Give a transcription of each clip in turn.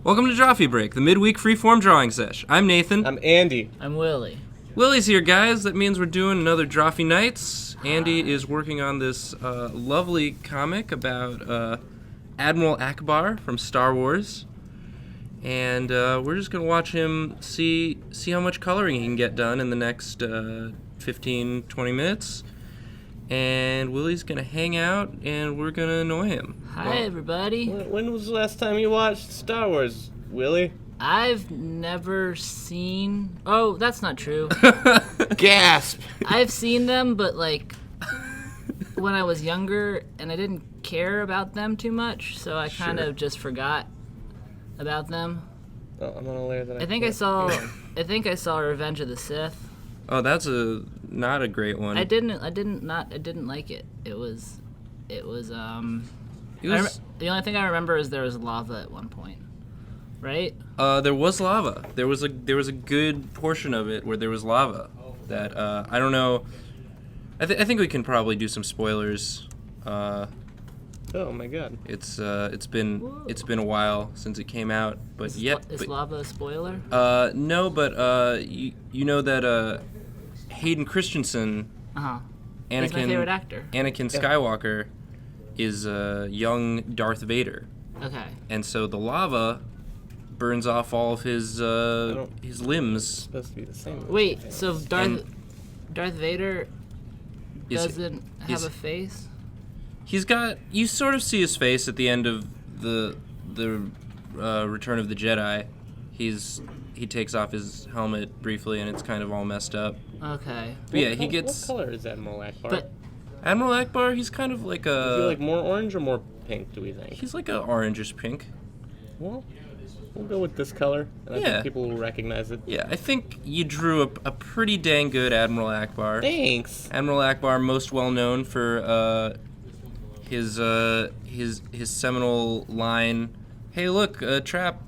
Welcome to Drawfee Break, the midweek freeform drawing sesh. I'm Nathan. I'm Andy. I'm Willie. Willie's here, guys. That means we're doing another Drawfee Nights. Andy is working on this lovely comic about Admiral Ackbar from Star Wars. And we're just going to watch him see how much coloring he can get done in the next 15, 20 minutes. And Willie's going to hang out, and we're going to annoy him. Hi, everybody. When was the last time you watched Star Wars, Willie? I've never seen... Oh, that's not true. Gasp! I've seen them, but, like, when I was younger, and I didn't care about them too much, so I kind of just forgot about them. Oh, I'm on a layer that I think I saw Revenge of the Sith. Oh, that's not a great one. I didn't like it. It was the only thing I remember is there was lava at one point. Right? There was lava. There was a good portion of it where there was lava. That I don't know. I think we can probably do some spoilers. Oh my god! It's been a while since it came out, but is lava a spoiler? No, but you know that Hayden Christensen, He's my favorite actor. Anakin Skywalker, is young Darth Vader. Okay. And so the lava burns off all of his limbs. It's supposed to be the same. Wait, so Darth Vader doesn't have a face? He's got. You sort of see his face at the end of the Return of the Jedi. He takes off his helmet briefly, and it's kind of all messed up. Okay. But yeah, he gets. What color is Admiral Ackbar? But Admiral Ackbar, he's kind of like a. Is he like more orange or more pink? Do we think? He's like a orangish pink. Well, we'll go with this color, and I think people will recognize it. Yeah, I think you drew a pretty dang good Admiral Ackbar. Thanks. Admiral Ackbar, most well known for his seminal line, "Hey, look, a trap."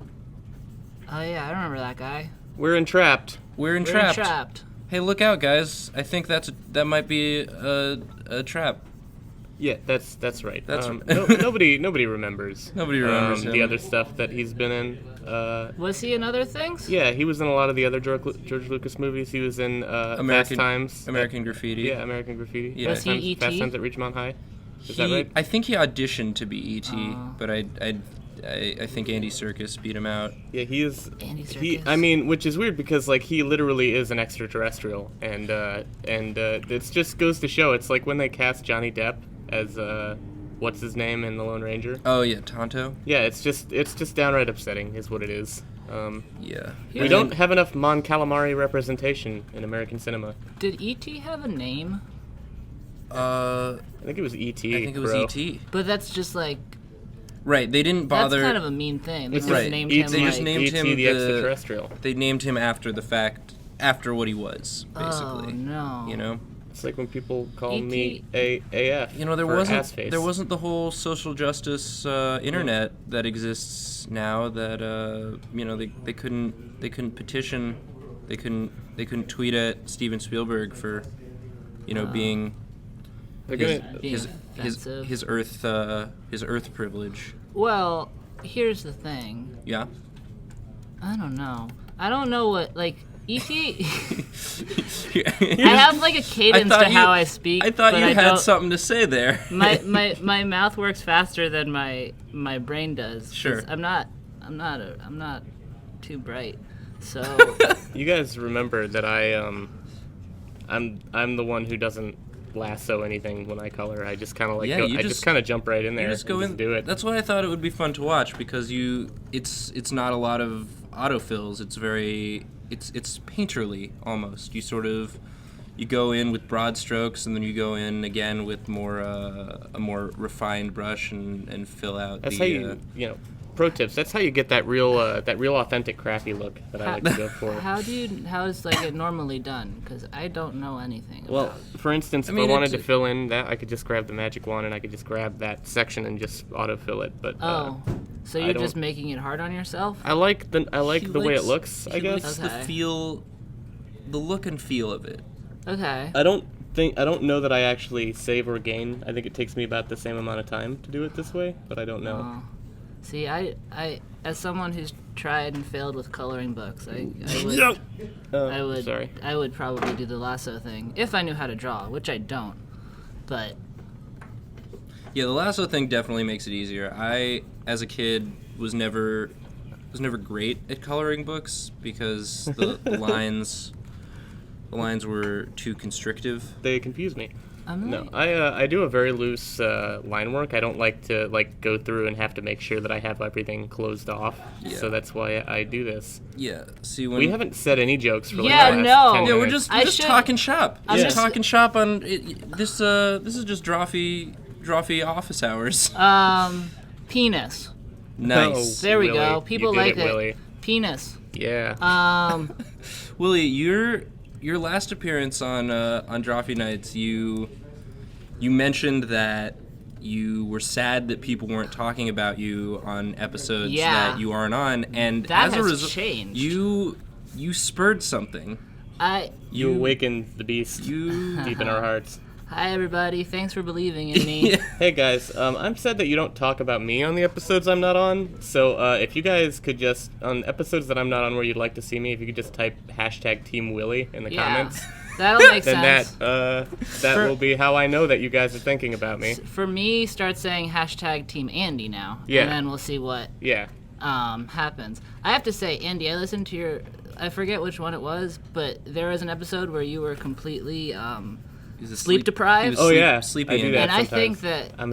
oh yeah, I remember that guy. We're entrapped. We're We're entrapped. entrapped. Hey, look out, guys! I think that might be a trap. Yeah, that's right. That's nobody remembers. Nobody remembers him. The other stuff that he's been in. Was he in other things? Yeah, he was in a lot of the other George Lucas movies. He was in Fast Times. American Graffiti. Yeah, American Graffiti. Yeah. Was he E.T.? Fast Times at Ridgemont High. Is that right? I think he auditioned to be E.T., but I think Andy Serkis beat him out. Yeah, he is. Andy Serkis. I mean, which is weird because like he literally is an extraterrestrial, and it just goes to show. It's like when they cast Johnny Depp as what's his name in The Lone Ranger. Oh yeah, Tonto. Yeah, it's just downright upsetting, is what it is. Yeah. We don't have enough Mon Calamari representation in American cinema. Did E.T. have a name? I think it was E.T. I think it was E.T. But that's just like... Right, they didn't bother. That's kind of a mean thing. They It's just right. named E.T. him They just like... named E.T. him the extraterrestrial. They named him after the fact, after what he was, Oh, basically. no. You know. It's like when people call E.T. me AF. You know, there for wasn't ass-face. there wasn't the whole social justice internet that exists now. That they couldn't petition, they couldn't tweet at Steven Spielberg for, being They're his gonna. Being his offensive. his Earth privilege. Well, here's the thing. Yeah. I don't know what, like, E.T. I I have, like, a cadence to how I speak. I thought but you I had don't- something to say there. my mouth works faster than my brain does. 'cause Sure. I'm not too bright. So You guys remember that I'm the one who doesn't lasso anything when I color. I just kind of like I just kind of jump right in there. You just go and in. do it. That's why I thought it would be fun to watch, because it's not a lot of autofills. It's very it's painterly almost. You go in with broad strokes, and then you go in again with a more refined brush and fill out. That's how you pro tips. That's how you get that real authentic crafty look that I like to go for. how is like it normally done? Because I don't know anything. Well, about it. for instance, if mean, I wanted to fill in that, I could just grab the magic wand and I could just grab that section and just autofill it. But So you're just making it hard on yourself? I like the way it looks. I He guess. likes Okay. the look and feel of it. Okay. I don't know that I actually save or gain. I think it takes me about the same amount of time to do it this way, but I don't know. See, I as someone who's tried and failed with coloring books, I would Sorry. I would probably do the lasso thing if I knew how to draw, which I don't. But Yeah, the lasso thing definitely makes it easier. I, as a kid, was never great at coloring books because the lines were too constrictive. They confuse me. I'm No, like, I do a very loose line work. I don't like to go through and have to make sure that I have everything closed off. Yeah. So that's why I do this. Yeah. See when We haven't said any jokes for like Yeah, the last no. 10 Yeah, we're minutes. just talking shop. I'm We're just- talking shop on this. This is just Drawfee office hours. penis. Nice. There we Willie, go. you People did like it, Willie. Penis. Yeah. Willie, your last appearance on Drawfee Nights, you mentioned that you were sad that people weren't talking about you on episodes Yeah. that you aren't on, and That as a has result, changed. you spurred something. you awakened the beast deep in our hearts. Hi everybody. Thanks for believing in me. Hey guys, I'm sad that you don't talk about me on the episodes I'm not on. So if you guys could just, on episodes that I'm not on where you'd like to see me, if you could just type hashtag Team Willie in the comments, That'll make then sense. that will be how I know that you guys are thinking about me. For me, start saying hashtag Team Andy now. Yeah. And then we'll see what Yeah. happens. I have to say, Andy, I listened to your, I forget which one it was, but there was an episode where you were completely He's a Sleep deprived? he was Oh yeah, sleepy. I do that And I sometimes. think that I'm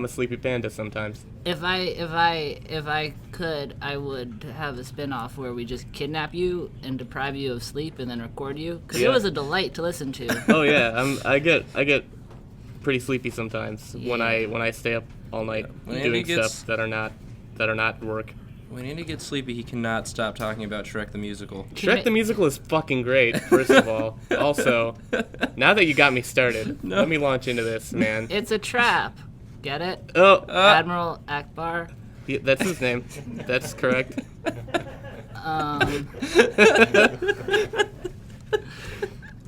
a sleepy panda sometimes. if I could, I would have a spin-off where we just kidnap you and deprive you of sleep and then record you, because Yeah. it was a delight to listen to. Oh yeah, I get pretty sleepy sometimes when Yeah. I stay up all night When Andy doing gets- stuff that are not work. When Andy gets sleepy, he cannot stop talking about Shrek the Musical. Shrek the Musical is fucking great, first of all. Also, now that you got me started, let me launch into this, man. It's a trap. Get it? Oh, Admiral Ackbar. yeah, that's his name. That's correct.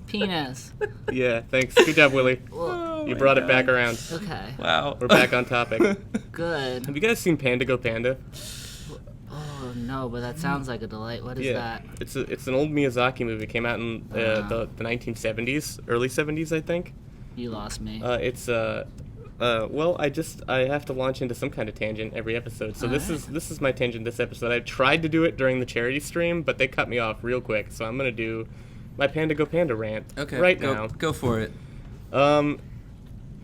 Penis. Yeah, thanks. Good job, Willie. Well, You brought it back around. okay. Wow. We're back on topic. Good. Have you guys seen Panda Go Panda? Oh no, but that sounds like a delight. What is that? It's an old Miyazaki movie. It came out in the 1970s, early 70s, I think. You lost me. Well, I have to launch into some kind of tangent every episode. So this is my tangent this episode. I tried to do it during the charity stream, but they cut me off real quick. So I'm gonna do my Panda Go Panda rant Okay. now. Go for it.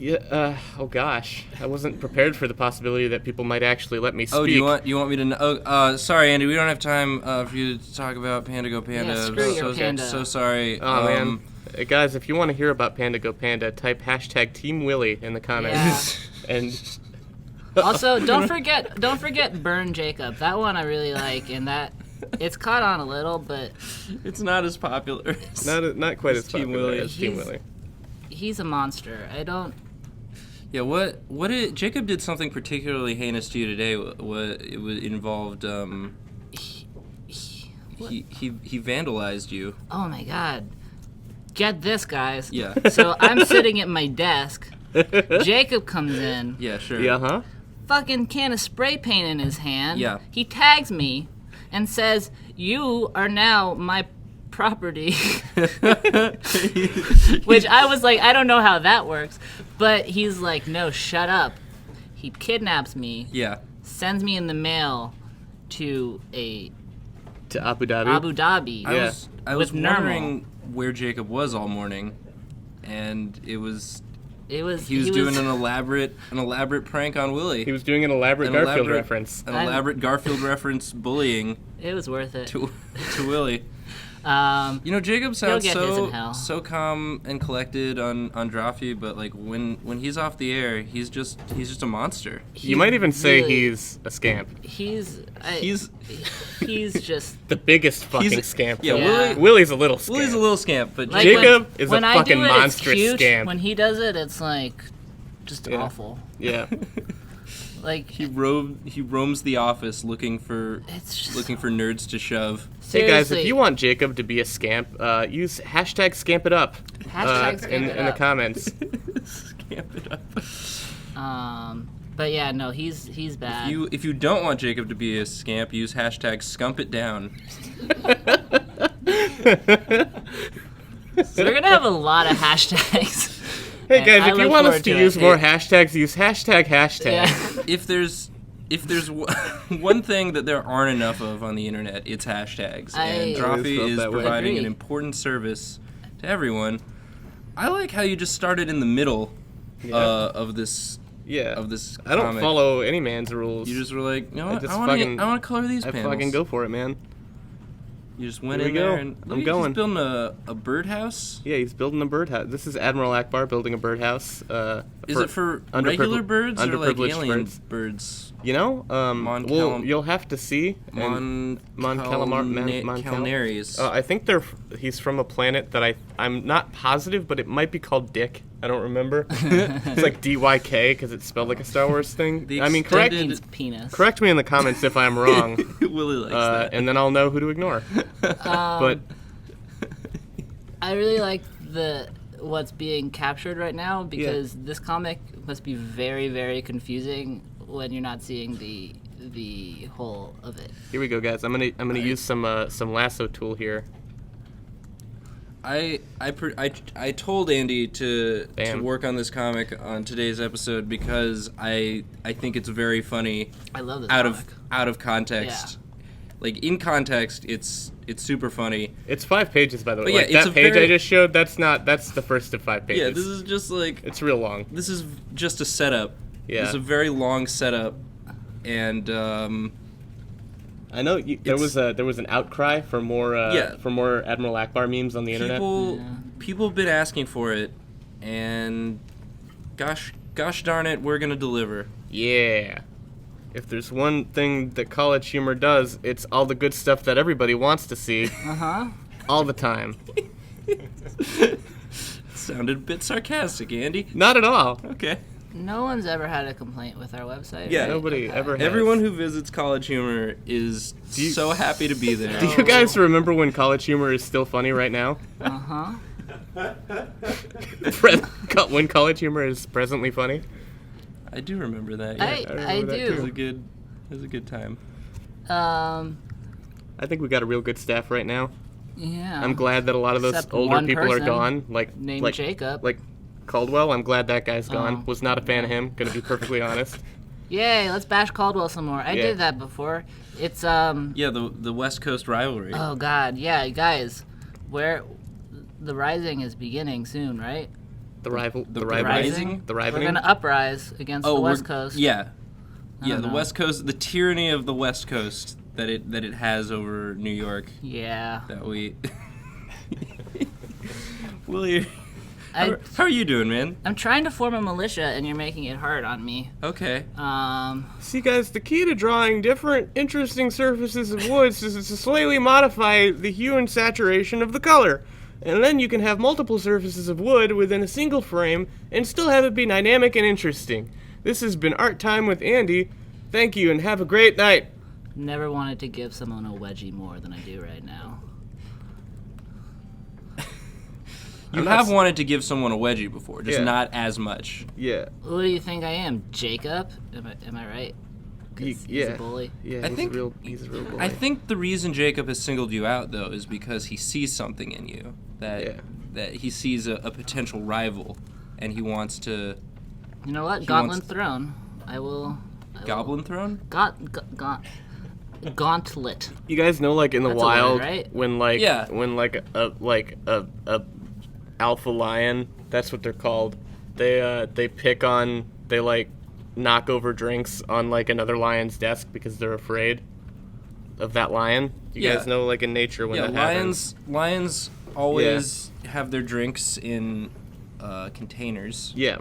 Yeah. Oh gosh, I wasn't prepared for the possibility that people might actually let me speak. Oh, do you want me to? Sorry, Andy. We don't have time for you to talk about Panda Go Panda. Yeah, screw your so, panda. So sorry. Oh man. Guys, if you want to hear about Panda Go Panda, type hashtag Team Willie in the comments. And Also, don't forget Burn Jacob. That one I really like, and that it's caught on a little, but It's not as popular. not quite as Team popular Willie. as Team He's- Willie. he's a monster. I don't. Yeah. What did Jacob did something particularly heinous to you today? It involved he vandalized you. Oh my god. Get this, guys. Yeah. So I'm sitting at my desk. Jacob comes in. Yeah. Sure. Yeah, huh? Fucking can of spray paint in his hand. Yeah. He tags me and says, "You are now my property." Which I was like, I don't know how that works. But he's like, "No, shut up." He kidnaps me, Yeah. sends me in the mail to To Abu Dhabi. Abu Dhabi. Yeah. I was With Nermal. wondering where Jacob was all morning, and he was He doing an elaborate prank on Willie. He was doing an elaborate Garfield reference. An elaborate Garfield reference bullying It was worth it. to Willie. You know, Jacob He'll sounds get his in hell. so calm and collected on Drawfee, but like when he's off the air, he's just a monster. You might even say really- he's a scamp. He's just The biggest fucking He's- scamp. yeah, Yeah. Willie's a little scamp. Willie's a little scamp, but like Jacob when, is a when I fucking do it, monstrous it's cute. scamp. When he does it, it's like just Yeah. awful. Yeah. Like he roams the office looking for it's just nerds to shove. Hey guys, seriously, if you want Jacob to be a scamp, use hashtag scamp it up Hashtag scamp in it the up. comments. Scamp it up. But yeah, no, he's bad. If you don't want Jacob to be a scamp, use hashtag #ScumpItDown. So we're gonna have a lot of hashtags. Hey And guys, I if you look want us forward to to use it. more hashtags, use hashtag. Yeah. If there's one thing that there aren't enough of on the internet, it's hashtags. And I Drawfee always felt is that way. providing an Agree. important service to everyone. I like how you just started in the middle Yeah. of this Yeah. of this I don't comic. follow any man's rules. You just were like, you know what? just I want fucking- to color these I panels. fucking go for it, man. You just went Here in we there go. and I'm look, going. he's building a birdhouse. Yeah, he's building a birdhouse. This is Admiral Ackbar building a birdhouse. Is it for underprivileged- regular birds or like underprivileged alien birds? birds? You know, well, you'll have to see. And Canaries. I think he's from a planet that I'm not positive, but it might be called Dick. I don't remember. It's like DYK because it's spelled like a Star Wars thing. The I mean, extended- Means penis. correct me in the comments if I'm wrong, Willie likes that. and then I'll know who to ignore. But I really like what's being captured right now because this comic must be very, very confusing when you're not seeing the whole of it. here we go, guys. I'm gonna use some lasso tool here. I told Andy to Bam. work on this comic on today's episode because I think it's very funny I love this out comic. of context. Like in context, it's super funny. It's 5 pages, by the way. But yeah, Like, it's that a page very- I just showed, that's the first of 5 pages. Yeah, this is just like It's real long. this is just a setup. Yeah. It's a very long setup, and I know there was an outcry for more Admiral Ackbar memes on the internet. people have been asking for it, and gosh darn it, we're gonna deliver. Yeah. If there's one thing that college humor does, it's all the good stuff that everybody wants to see all the time. Sounded a bit sarcastic, Andy. Not at all. Okay. No one's ever had a complaint with our website. Yeah, right? Nobody ever has. Everyone who visits College Humor is you- so happy to be there. Do you guys remember when college humor is still funny right now? When college humor is presently funny? I do remember that. Yeah. I remember that It was do. a good time. I think we got a real good staff right now. Yeah. I'm glad that a lot of those Except older one people are person gone. named Jacob. Like Caldwell, I'm glad that guy's gone. Oh. Was not a fan of him, gonna be perfectly honest. Yay, let's bash Caldwell some more. I Yeah. did that before. It's Yeah, the West Coast rivalry. oh god, yeah, guys. Where the rising is beginning soon, right? The Rising? The We're rivaling. gonna uprise against the West Coast. Yeah. Yeah, don't the know. West Coast, the tyranny of the West Coast that it has over New York Yeah. that we Willie, I- how are you doing, man? I'm trying to form a militia and you're making it hard on me. Okay. See, guys, the key to drawing different, interesting surfaces of woods is to slightly modify the hue and saturation of the color. And then you can have multiple surfaces of wood within a single frame and still have it be dynamic and interesting. This has been Art Time with Andy. Thank you and have a great night. Never wanted to give someone a wedgie more than I do right now. You I'm not have wanted to give someone a wedgie before, just Yeah. not as much. Yeah. Who do you think I am? Jacob? Am I right? 'Cause he's yeah. a bully. Yeah, I think- he's a real boy. I think the reason Jacob has singled you out, though, is because he sees something in you that he sees a potential rival, and he wants to You know what? He Gauntlet wants- Throne. I will Goblin Throne. Gauntlet. You guys know, like in the That's a word, wild, right? when like Yeah. a alpha lion, that's what they're called. They pick on, they like knock over drinks on like another lion's desk because they're afraid of that lion. You Yeah. guys know, like in nature when Yeah, that happens. lions always have their drinks in containers. Yeah,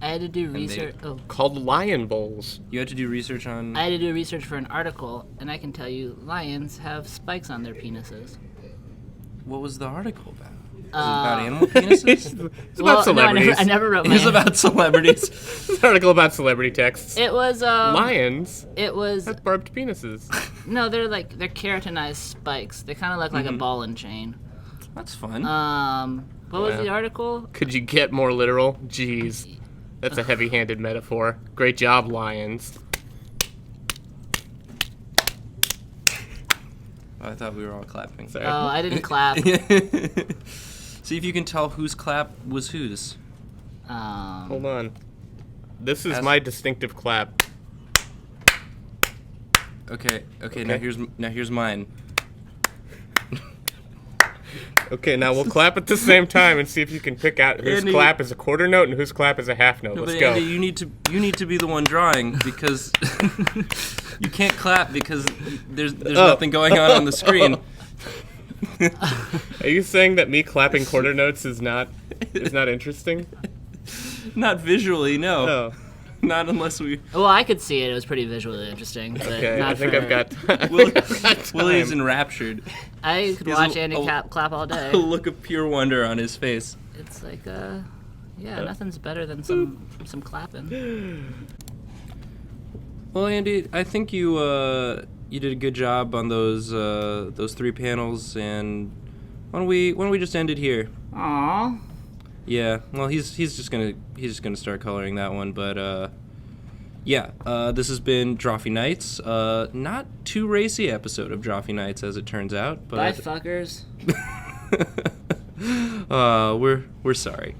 I had to do they- research. Oh, called lion bowls. You had to do research on. I had to do research for an article, and I can tell you, lions have spikes on their penises. What was the article about? Was it about animal penises? It's about celebrities. I never wrote It my. was about celebrities. It's an article about celebrity texts. It was Lions It was have barbed penises. no. They're keratinized spikes. They kind of look like a ball and chain. That's fun. What was Wow. the article? Could you get more literal? Jeez. That's a heavy-handed metaphor. Great job, Lions. Oh, I thought we were all clapping. Sorry. Oh, I didn't clap. See if you can tell whose clap was whose. Hold on. This is As- my distinctive clap. Okay. Now here's mine. Okay, now we'll clap at the same time and see if you can pick out whose Andy- clap is a quarter note and whose clap is a half note. No, Let's but go. Andy, you need to be the one drawing because you can't clap because there's nothing going on the screen. Are you saying that me clapping quarter notes is not interesting? Not visually, no. No. Not unless we. Well, I could see it. It was pretty visually interesting. But Okay, not I think for, I've got. Willie is enraptured. I could He's watch Andy clap all A day. look of pure wonder on his face. It's like, nothing's better than some clapping. Well, Andy, I think you did a good job on those 3 panels, and why don't we just end it here? Aww. Yeah. Well, he's just gonna start coloring that one, but this has been Drawfee Nights. Not too racy episode of Drawfee Nights as it turns out, but Bye, fuckers. we're sorry.